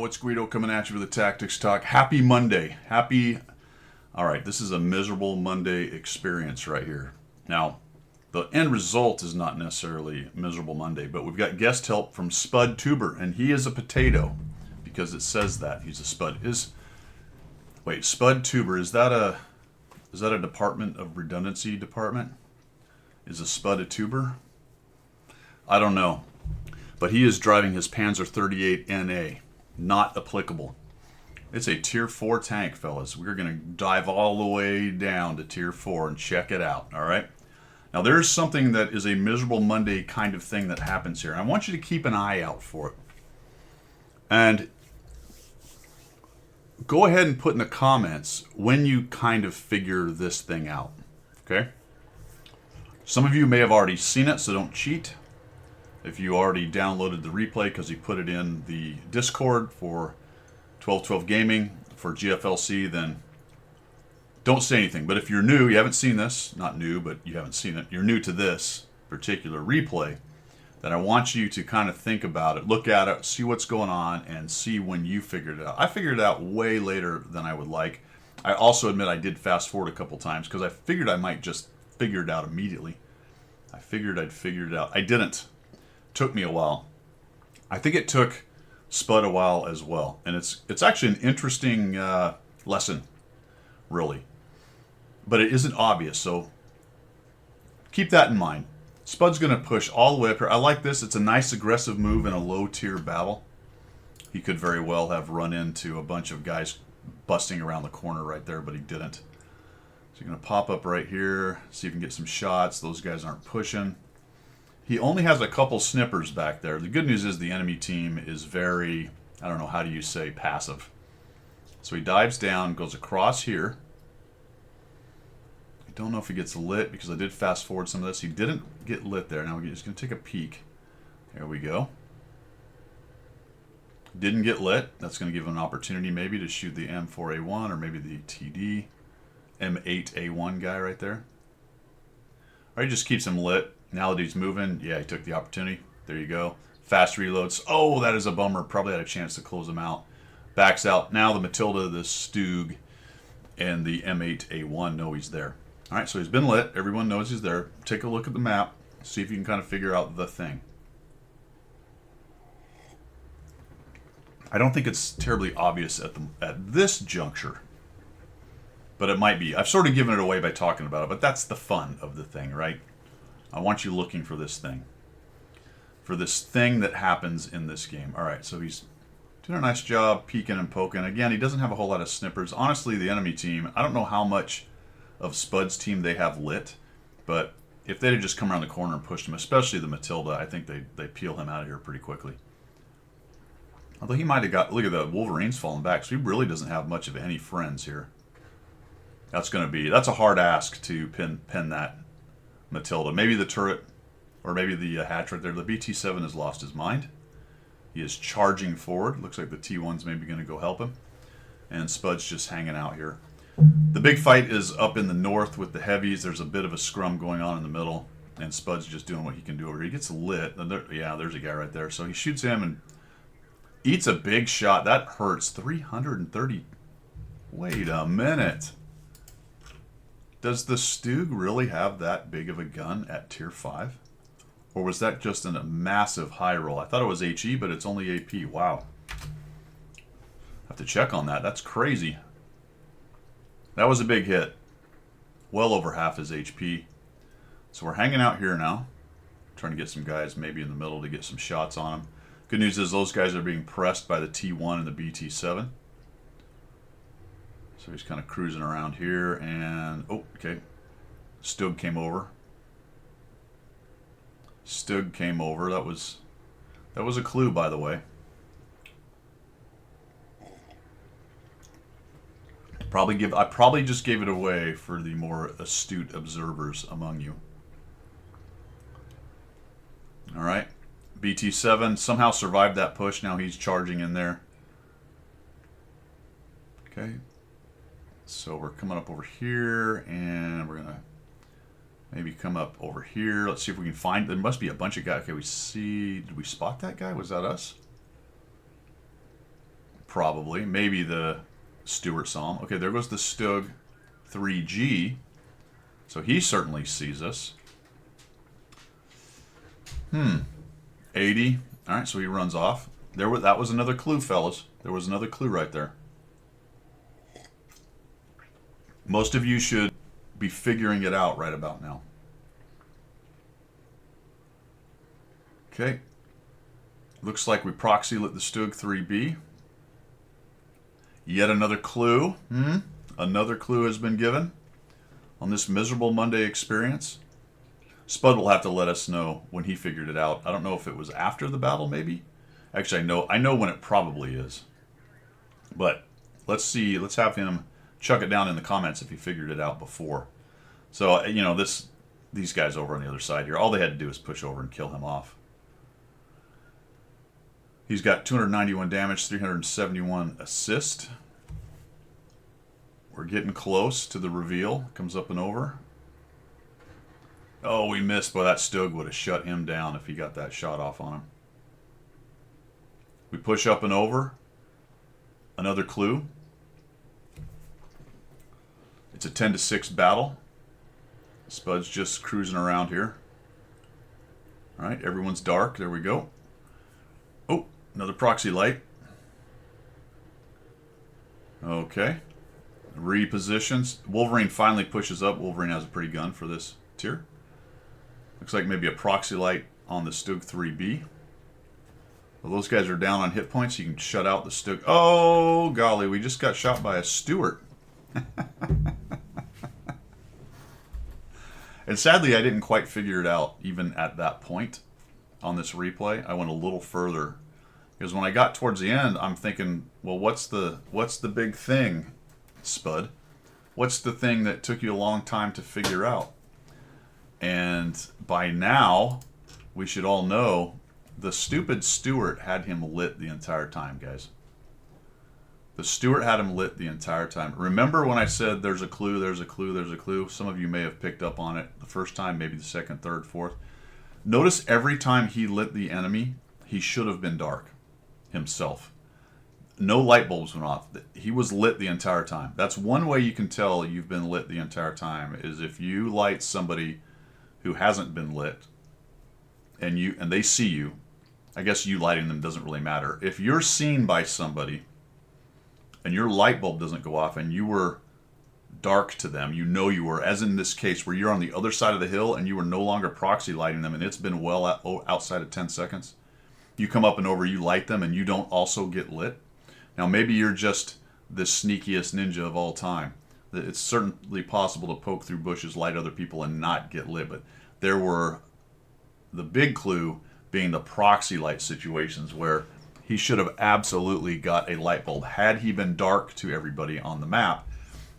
Yo, it's Guido coming at you with a Tactics Talk. Happy Monday. All right, this is a miserable Monday experience right here. Now, the end result is not necessarily miserable Monday, but we've got guest help from Spud Tuber, and he is a potato because it says that he's a Spud. Wait, Spud Tuber, is that a Department of Redundancy department? Is a Spud a tuber? I don't know. But he is driving his Panzer 38 NA. Not applicable. It's a tier 4 tank, fellas. We're going to dive all the way down to tier 4 and check it out, all right? Now, there's something that is a miserable Monday kind of thing that happens here. And I want you to keep an eye out for it. And go ahead and put in the comments when you kind of figure this thing out, okay? Some of you may have already seen it, so don't cheat. If you already downloaded the replay because you put it in the Discord for 1212 Gaming for GFLC, then don't say anything. But if you're new, you haven't seen this, not new, but you haven't seen it, you're new to this particular replay, then I want you to kind of think about it, look at it, see what's going on, and see when you figured it out. I figured it out way later than I would like. I also admit I did fast forward a couple times because I figured I might just figure it out immediately. I figured I'd figured it out. I didn't. Took me a while. I think it took Spud a while as well. And it's actually an interesting lesson, really. But it isn't obvious, so keep that in mind. Spud's going to push all the way up here. I like this. It's a nice aggressive move in a low-tier battle. He could very well have run into a bunch of guys busting around the corner right there, but he didn't. So you're going to pop up right here, see if you can get some shots. Those guys aren't pushing. He only has a couple snippers back there. The good news is the enemy team is very, I don't know, how do you say, passive. So he dives down, goes across here. I don't know if he gets lit because I did fast forward some of this. He didn't get lit there. Now we're just going to take a peek. There we go. Didn't get lit. That's going to give him an opportunity maybe to shoot the M4A1 or maybe the TD M8A1 guy right there. Or he just keeps him lit. Now that he's moving, yeah, he took the opportunity. There you go. Fast reloads. Oh, that is a bummer. Probably had a chance to close him out. Backs out. Now the Matilda, the Stug, and the M8A1 know he's there. All right, so he's been lit. Everyone knows he's there. Take a look at the map. See if you can kind of figure out the thing. I don't think it's terribly obvious at this juncture, but it might be. I've sort of given it away by talking about it, but that's the fun of the thing, right? I want you looking for this thing. For this thing that happens in this game. All right, so he's doing a nice job peeking and poking. Again, he doesn't have a whole lot of snippers. Honestly, the enemy team, I don't know how much of Spud's team they have lit, but if they'd have just come around the corner and pushed him, especially the Matilda, I think they peel him out of here pretty quickly. Although he might have got, look at the Wolverines falling back, so he really doesn't have much of any friends here. That's a hard ask to pin that Matilda. Maybe the turret, or maybe the hatch right there. The BT-7 has lost his mind. He is charging forward. Looks like the T-1's maybe going to go help him. And Spud's just hanging out here. The big fight is up in the north with the heavies. There's a bit of a scrum going on in the middle. And Spud's just doing what he can do over here. He gets lit. Yeah, there's a guy right there. So he shoots him and eats a big shot. That hurts. 330. Wait a minute. Does the Stug really have that big of a gun at tier 5? Or was that just a massive high roll? I thought it was HE, but it's only AP. Wow. Have to check on that. That's crazy. That was a big hit. Well over half his HP. So we're hanging out here now. Trying to get some guys maybe in the middle to get some shots on them. Good news is those guys are being pressed by the T1 and the BT-7. So he's kind of cruising around here, and oh, okay. Stug came over. Stug came over. That was a clue, by the way. I probably just gave it away for the more astute observers among you. All right, BT-7 somehow survived that push. Now he's charging in there. Okay. So we're coming up over here, and we're going to maybe come up over here. Let's see if we can find, there must be a bunch of guys. Okay, did we spot that guy? Was that us? probably. Maybe the Stewart saw him. Okay, there goes the Stug 3G. So he certainly sees us. 80. All right, so he runs off. That was another clue, fellas. There was another clue right there. Most of you should be figuring it out right about now. Okay. Looks like we proxy lit the Stug 3B. Yet another clue. Another clue has been given on this miserable Monday experience. Spud will have to let us know when he figured it out. I don't know if it was after the battle, maybe. Actually, I know when it probably is. But let's see. Let's have him chuck it down in the comments if he figured it out before. So, you know, these guys over on the other side here, all they had to do is push over and kill him off. He's got 291 damage, 371 assist. We're getting close to the reveal. Comes up and over. Oh, we missed. Boy, that Stug would have shut him down if he got that shot off on him. We push up and over. Another clue. It's a 10-6 battle. Spud's just cruising around here. All right, everyone's dark. There we go. Oh, another proxy light. Okay. Repositions. Wolverine finally pushes up. Wolverine has a pretty gun for this tier. Looks like maybe a proxy light on the Stug 3B. Well, those guys are down on hit points. You can shut out the Stug. Oh, golly, we just got shot by a Stewart. And sadly, I didn't quite figure it out even at that point on this replay. I went a little further because when I got towards the end, I'm thinking, well, what's the big thing, Spud? What's the thing that took you a long time to figure out? And by now, we should all know the stupid Stewart had him lit the entire time, guys. The Stewart had him lit the entire time. Remember when I said there's a clue, there's a clue, there's a clue? Some of you may have picked up on it the first time, maybe the second, third, fourth. Notice every time he lit the enemy, he should have been dark himself. No light bulbs went off. He was lit the entire time. That's one way you can tell you've been lit the entire time, is if you light somebody who hasn't been lit and they see you. I guess you lighting them doesn't really matter. If you're seen by somebody and your light bulb doesn't go off and you were dark to them, you know you were, as in this case where you're on the other side of the hill and you were no longer proxy lighting them and it's been well outside of 10 seconds, you come up and over, you light them and you don't also get lit. Now maybe you're just the sneakiest ninja of all time. It's certainly possible to poke through bushes, light other people and not get lit, but there were the big clue being the proxy light situations where he should have absolutely got a light bulb. Had he been dark to everybody on the map,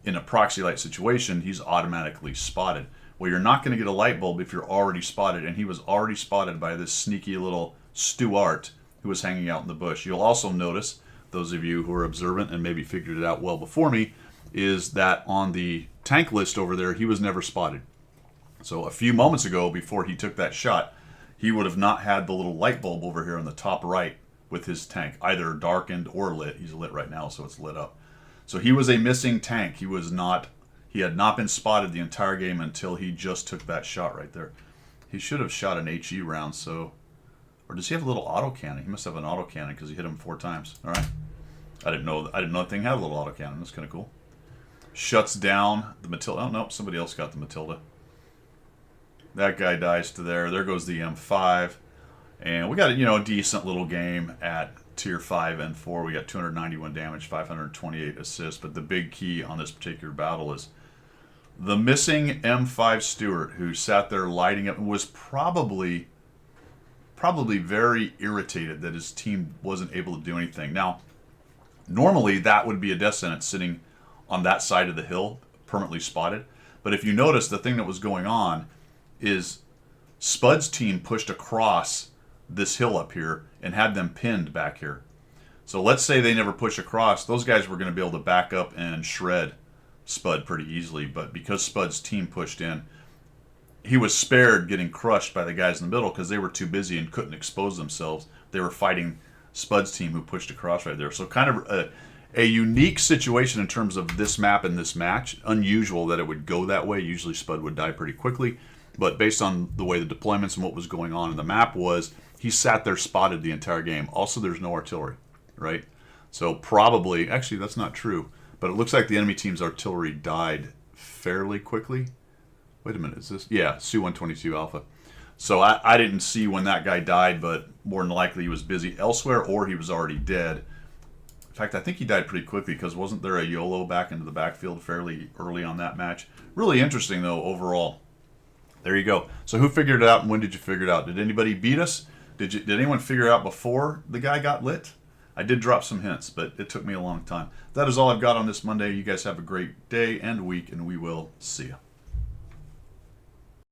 in a proxy light situation, he's automatically spotted. Well, you're not going to get a light bulb if you're already spotted, and he was already spotted by this sneaky little Stewart who was hanging out in the bush. You'll also notice, those of you who are observant and maybe figured it out well before me, is that on the tank list over there, he was never spotted. So a few moments ago, before he took that shot, he would have not had the little light bulb over here on the top right with his tank, either darkened or lit. He's lit right now, so it's lit up. So he was a missing tank. He had not been spotted the entire game until he just took that shot right there. He should have shot an HE round, so... Or does he have a little autocannon? He must have an autocannon because he hit him 4 times. All right. I didn't know the thing had a little autocannon. That's kind of cool. Shuts down the Matilda. Oh, no, somebody else got the Matilda. That guy dies to there. There goes the M5. And we got a decent little game at tier 5 and 4. We got 291 damage, 528 assists. But the big key on this particular battle is the missing M5 Stewart, who sat there lighting up and was probably very irritated that his team wasn't able to do anything. Now, normally that would be a death sentence sitting on that side of the hill, permanently spotted. But if you notice, the thing that was going on is Spud's team pushed across this hill up here and had them pinned back here. So let's say they never push across, those guys were going to be able to back up and shred Spud pretty easily. But because Spud's team pushed in, he was spared getting crushed by the guys in the middle because they were too busy and couldn't expose themselves. They were fighting Spud's team who pushed across right there. So kind of a unique situation in terms of this map and this match. Unusual that it would go that way. Usually Spud would die pretty quickly. But based on the way the deployments and what was going on in the map was, he sat there spotted the entire game. Also, there's no artillery, right? So probably, actually that's not true, but it looks like the enemy team's artillery died fairly quickly. Wait a minute, is this? Yeah, Su-122 Alpha. So I didn't see when that guy died, but more than likely he was busy elsewhere or he was already dead. In fact, I think he died pretty quickly because wasn't there a YOLO back into the backfield fairly early on that match? Really interesting, though, overall. There you go. So who figured it out and when did you figure it out? Did anybody beat us? Did anyone figure it out before the guy got lit? I did drop some hints, but it took me a long time. That is all I've got on this Monday. You guys have a great day and week, and we will see you.